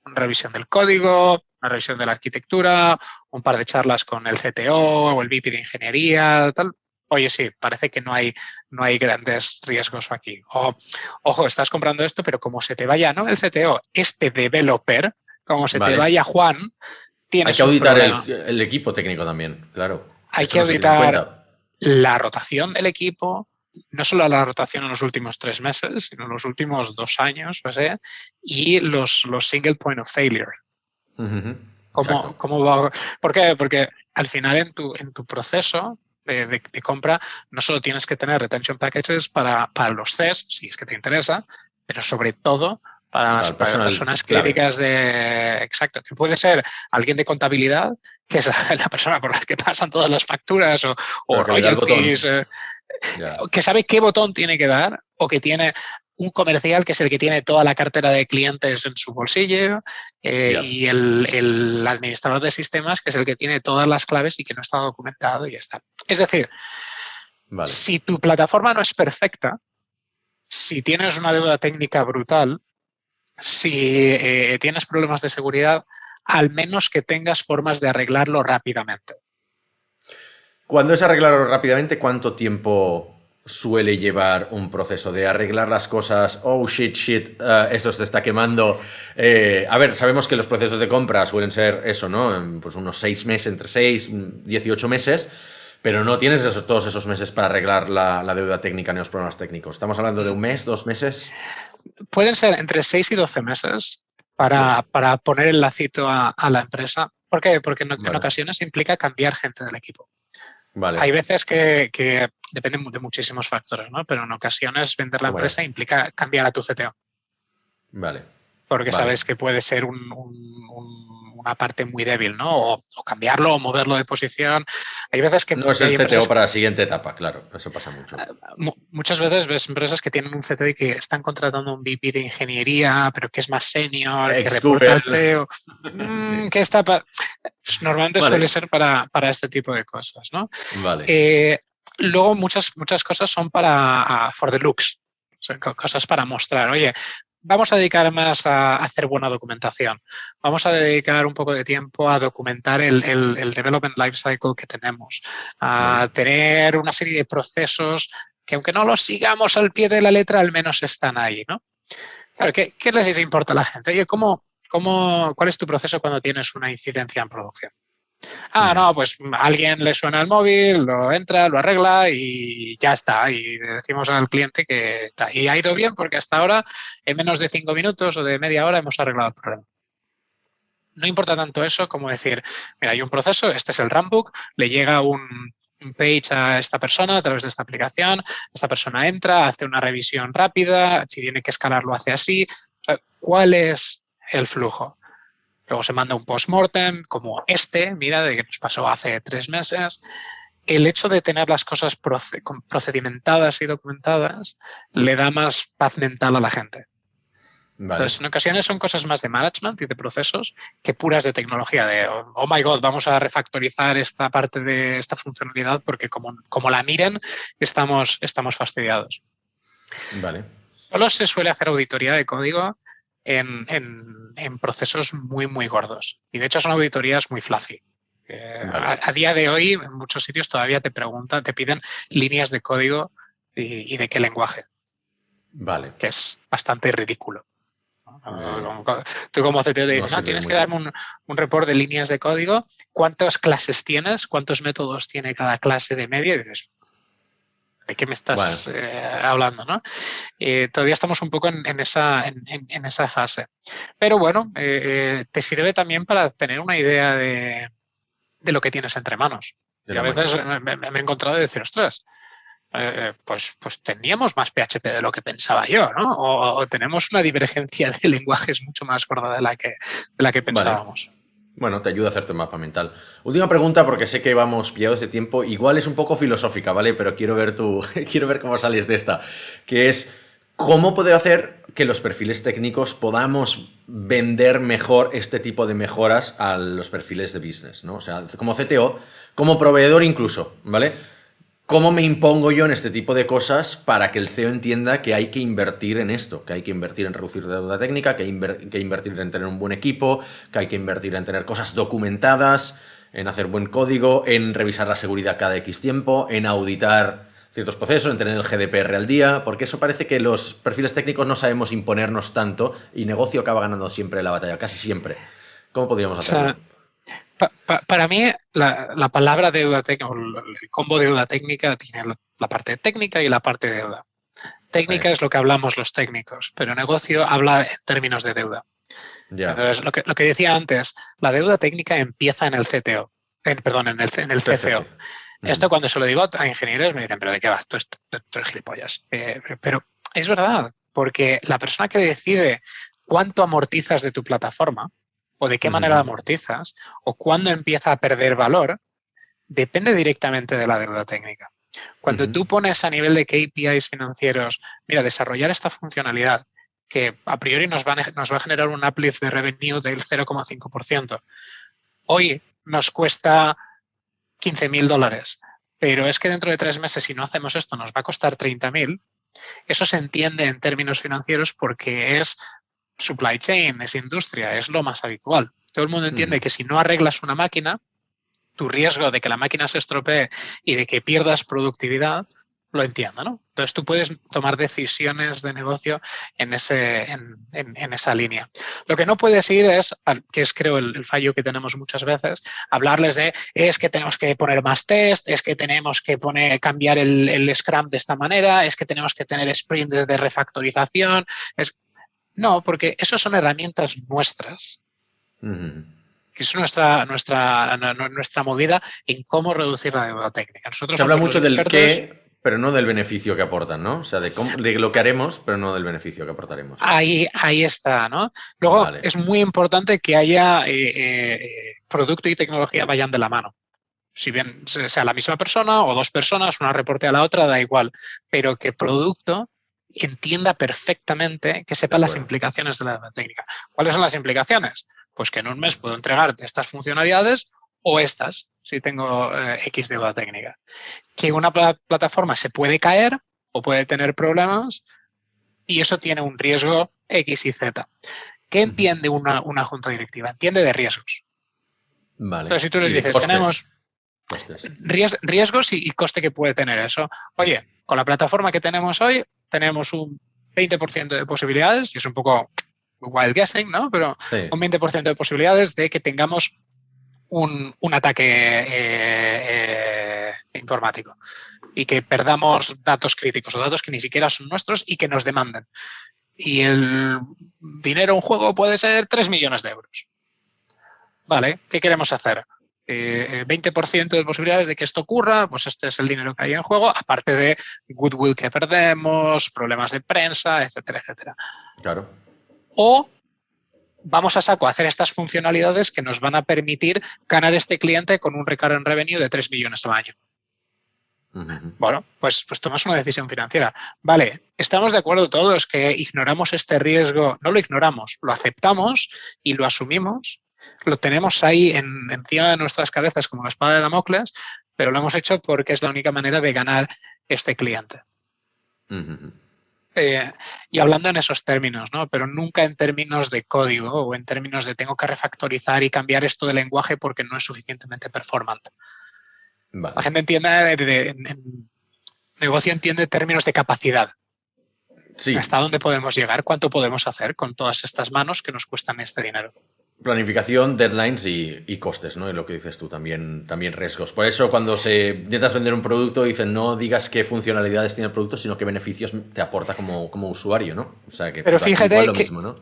Una revisión del código, una revisión de la arquitectura, un par de charlas con el CTO o el VP de ingeniería, tal. Oye, sí, parece que no hay grandes riesgos aquí. O, ojo, estás comprando esto, pero como se te vaya, no el CTO, este developer, como se te vaya Juan, tienes un problema. Hay que auditar el equipo técnico también, claro. Hay que auditar la rotación del equipo, no solo la rotación en los últimos 3 meses, sino en los últimos 2 años, y los single point of failure. ¿Cómo va? ¿Por qué? Porque al final en tu proceso de compra no solo tienes que tener retention packages para los CES, si es que te interesa, pero sobre todo para las personas críticas exacto, que puede ser alguien de contabilidad, que es la persona por la que pasan todas las facturas o royalties, que sabe qué botón tiene que dar, o que tiene un comercial que es el que tiene toda la cartera de clientes en su bolsillo, y el administrador de sistemas, que es el que tiene todas las claves y que no está documentado y ya está. Es decir, si tu plataforma no es perfecta, si tienes una deuda técnica brutal, si tienes problemas de seguridad, al menos que tengas formas de arreglarlo rápidamente. Cuando es arreglarlo rápidamente, ¿cuánto tiempo suele llevar un proceso de arreglar las cosas? Oh, shit, eso se está quemando. A ver, sabemos que los procesos de compra suelen ser eso, ¿no? Pues unos 6 meses, entre 6 y 18 meses, pero no tienes todos esos meses para arreglar la deuda técnica ni los problemas técnicos. ¿Estamos hablando de un mes, 2 meses? Pueden ser entre 6 y 12 meses Hostia. para poner el lacito a la empresa. ¿Por qué? Porque en Vale, ocasiones implica cambiar gente del equipo. vale, Hay veces que dependen de muchísimos factores, ¿no? Pero en ocasiones vender la toma ya. empresa implica cambiar a tu CTO, Vale, porque vale. sabes que puede ser una parte muy débil, ¿no? O cambiarlo o moverlo de posición. Hay veces No es que el hay CTO empresas, para la siguiente etapa, claro, eso pasa mucho. muchas veces ves empresas que tienen un CTO y que están contratando un VP de ingeniería, pero que es más senior, que reporta al Ex-Google. CEO. Sí. Que está normalmente suele Vale, ser para este tipo de cosas, ¿no? vale. Eh, Luego muchas cosas son para for the looks, son cosas para mostrar. Oye, vamos a dedicar más a hacer buena documentación. Vamos a dedicar un poco de tiempo a documentar el development lifecycle que tenemos, Muy a bien. tener una serie de procesos que aunque no los sigamos al pie de la letra, al menos están ahí, ¿no? Claro, ¿qué les importa a la gente? Oye, ¿cuál es tu proceso cuando tienes una incidencia en producción? Ah, Ujú. no, pues a alguien le suena el móvil, lo entra, lo arregla y ya está. Y le decimos al cliente que está. Y ha ido bien porque hasta ahora, en menos de 5 minutos o de media hora, hemos arreglado el problema. No importa tanto eso como decir, mira, hay un proceso, este es el runbook, le llega un page a esta persona a través de esta aplicación, esta persona entra, hace una revisión rápida, si tiene que escalar lo hace así. O sea, ¿cuál es el flujo? Luego se manda un post-mortem como mira, de que nos pasó hace 3 meses. El hecho de tener las cosas procedimentadas y documentadas le da más paz mental a la gente. Vale. Entonces, en ocasiones son cosas más de management y de procesos que puras de tecnología, de, oh my God, vamos a refactorizar esta parte de esta funcionalidad porque como la miren, estamos fastidiados. Vale. Solo se suele hacer auditoría de código en procesos muy, muy gordos. Y de hecho son auditorías muy fluffy. Vale. A día de hoy, en muchos sitios todavía te preguntan, te piden líneas de código y de qué lenguaje, Vale. que es bastante ridículo. Tú como CTO te No dices, no, sirve tienes que mucho. darme un report de líneas de código, cuántas clases tienes, cuántos métodos tiene cada clase de media, y dices, ¿de qué me Bueno, estás hablando? ¿No? Todavía estamos un poco en esa fase. Pero bueno, te sirve también para tener una idea de lo que tienes entre manos. de Y a la veces máquina. me he encontrado de decir, ostras, pues teníamos más PHP de lo que pensaba yo, ¿no? O tenemos una divergencia de lenguajes mucho más gorda de la que Vale. pensábamos. Bueno, te ayuda a hacerte un mapa mental. Última pregunta, porque sé que vamos pillados de tiempo. Igual es un poco filosófica, ¿vale? Pero quiero ver quiero ver cómo sales de esta. Que es cómo poder hacer que los perfiles técnicos podamos vender mejor este tipo de mejoras a los perfiles de business, ¿no? O sea, como CTO, como proveedor incluso, ¿vale? ¿Cómo me impongo yo en este tipo de cosas para que el CEO entienda que hay que invertir en esto? Que hay que invertir en reducir deuda técnica, que hay que invertir en tener un buen equipo, que hay que invertir en tener cosas documentadas, en hacer buen código, en revisar la seguridad cada X tiempo, en auditar ciertos procesos, en tener el GDPR al día, porque eso parece que los perfiles técnicos no sabemos imponernos tanto y negocio acaba ganando siempre la batalla, casi siempre. ¿Cómo podríamos O hacerlo? sea, para mí, la palabra deuda técnica, o el combo deuda técnica, tiene la parte técnica y la parte de deuda. Sí, Técnica es lo que hablamos los técnicos, pero negocio habla en términos de deuda. ya. Entonces, lo que decía antes, la deuda técnica empieza en el CTO, perdón, en el CCC. CCO. Ujú. Esto cuando se lo digo a ingenieros me dicen, pero ¿de qué vas? Tú eres gilipollas. Pero es verdad, porque la persona que decide cuánto amortizas de tu plataforma o de qué manera Ujú. amortizas o cuándo empieza a perder valor, depende directamente de la deuda técnica. Cuando Ujú. tú pones a nivel de KPIs financieros, mira, desarrollar esta funcionalidad que a priori nos va a generar un uplift de revenue del 0,5%. Hoy nos cuesta $15.000, pero es que dentro de 3 meses, si no hacemos esto, nos va a costar 30.000. Eso se entiende en términos financieros porque es supply chain, es industria, es lo más habitual. Todo el mundo entiende Ujú. que si no arreglas una máquina, tu riesgo de que la máquina se estropee y de que pierdas productividad, lo entienda, ¿no? Entonces tú puedes tomar decisiones de negocio en esa línea. Lo que no puedes ir es, que es creo el fallo que tenemos muchas veces, hablarles de es que tenemos que poner más test, es que tenemos que cambiar el Scrum de esta manera, es que tenemos que tener sprints de refactorización. No, porque eso son herramientas nuestras. Que es nuestra movida en cómo reducir la deuda técnica. Nosotros Se habla somos mucho los del expertos. qué, pero no del beneficio que aportan, ¿no? O sea, de lo que haremos, pero no del beneficio que aportaremos. Ahí está, ¿no? Luego, Vale. es muy importante que haya producto y tecnología vayan de la mano. Si bien sea la misma persona o dos personas, una reporte a la otra, da igual. Pero que producto entienda perfectamente, que sepa las implicaciones de la deuda técnica. ¿Cuáles son las implicaciones? Pues que en un mes puedo entregar estas funcionalidades o estas, si tengo X deuda técnica. Que una plataforma se puede caer o puede tener problemas y eso tiene un riesgo X y Z. ¿Qué entiende una junta directiva? Entiende de riesgos. Vale. Entonces, si tú les dices, costes. tenemos riesgos y coste que puede tener eso. Oye, con la plataforma que tenemos hoy, tenemos un 20% de posibilidades, y es un poco wild guessing, ¿no? Pero sí, un 20% de posibilidades de que tengamos un ataque informático y que perdamos datos críticos o datos que ni siquiera son nuestros y que nos demanden. Y el dinero en juego puede ser 3 millones de euros. Vale, ¿qué queremos hacer? 20% de posibilidades de que esto ocurra, pues este es el dinero que hay en juego, aparte de goodwill que perdemos, problemas de prensa, etcétera, etcétera. Claro. O vamos a saco a hacer estas funcionalidades que nos van a permitir ganar este cliente con un recurrent revenue de 3 millones al año. Bueno, pues tomas una decisión financiera. Vale, estamos de acuerdo todos que ignoramos este riesgo, no lo ignoramos, lo aceptamos y lo asumimos, lo tenemos ahí encima de nuestras cabezas como la espada de Damocles, pero lo hemos hecho porque es la única manera de ganar este cliente. Y hablando en esos términos, ¿no? Pero nunca en términos de código o en términos de tengo que refactorizar y cambiar esto de lenguaje porque no es suficientemente performante. Vale. La gente entiende, en negocio entiende términos de capacidad. Sí. ¿Hasta dónde podemos llegar? ¿Cuánto podemos hacer con todas estas manos que nos cuestan este dinero? Planificación, deadlines y costes, ¿no? Y lo que dices tú, también riesgos. Por eso cuando intentas vender un producto, dicen no digas qué funcionalidades tiene el producto, sino qué beneficios te aporta como usuario, ¿no? O sea que pero pues, fíjate igual lo mismo, ¿no?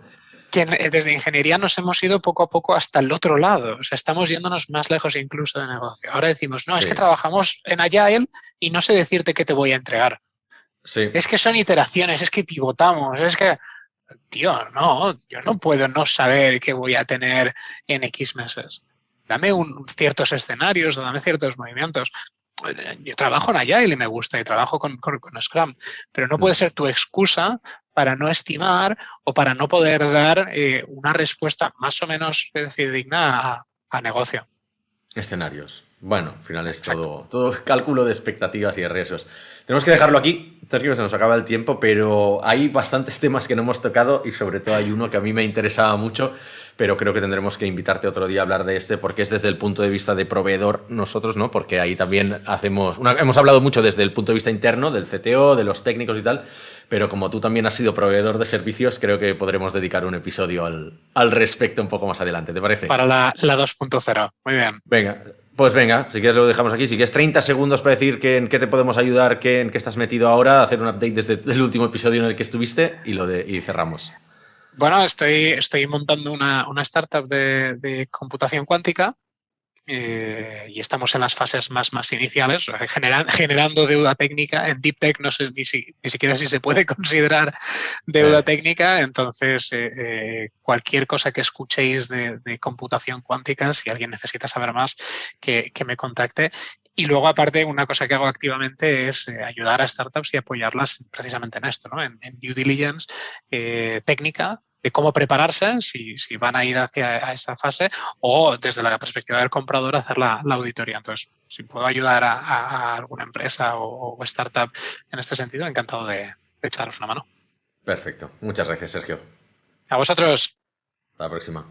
Que desde ingeniería nos hemos ido poco a poco hasta el otro lado. O sea, estamos yéndonos más lejos incluso de negocio. Ahora decimos, no, sí, es que trabajamos en Agile y no sé decirte qué te voy a entregar. Sí. Es que son iteraciones, es que pivotamos, es que... Tío, no, yo no puedo no saber qué voy a tener en X meses. Dame ciertos escenarios, dame ciertos movimientos. Yo trabajo en Agile y me gusta y trabajo con Scrum, pero no puede ser tu excusa para no estimar o para no poder dar una respuesta más o menos digna a negocio. Escenarios. Bueno, al final es todo cálculo de expectativas y de riesgos. Tenemos que dejarlo aquí, Sergio, que se nos acaba el tiempo, pero hay bastantes temas que no hemos tocado y sobre todo hay uno que a mí me interesaba mucho, pero creo que tendremos que invitarte otro día a hablar de este porque es desde el punto de vista de proveedor nosotros, ¿no? Porque ahí también hemos hablado mucho desde el punto de vista interno, del CTO, de los técnicos y tal, pero como tú también has sido proveedor de servicios, creo que podremos dedicar un episodio al respecto un poco más adelante, ¿te parece? Para la 2.0, muy bien. Venga. Pues venga, si quieres lo dejamos aquí. Si quieres 30 segundos para decir en qué te podemos ayudar, en qué estás metido ahora, hacer un update desde el último episodio en el que estuviste y cerramos. Bueno, estoy montando una startup de computación cuántica y estamos en las fases más iniciales, generando deuda técnica. En Deep Tech no sé ni siquiera si se puede considerar deuda técnica, entonces cualquier cosa que escuchéis de computación cuántica, si alguien necesita saber más, que me contacte. Y luego, aparte, una cosa que hago activamente es ayudar a startups y apoyarlas precisamente en esto, ¿no? En due diligence técnica, de cómo prepararse si van a ir hacia esa fase o desde la perspectiva del comprador hacer la auditoría. Entonces, si puedo ayudar a alguna empresa o startup en este sentido, encantado de echaros una mano. Perfecto. Muchas gracias, Sergio. A vosotros. Hasta la próxima.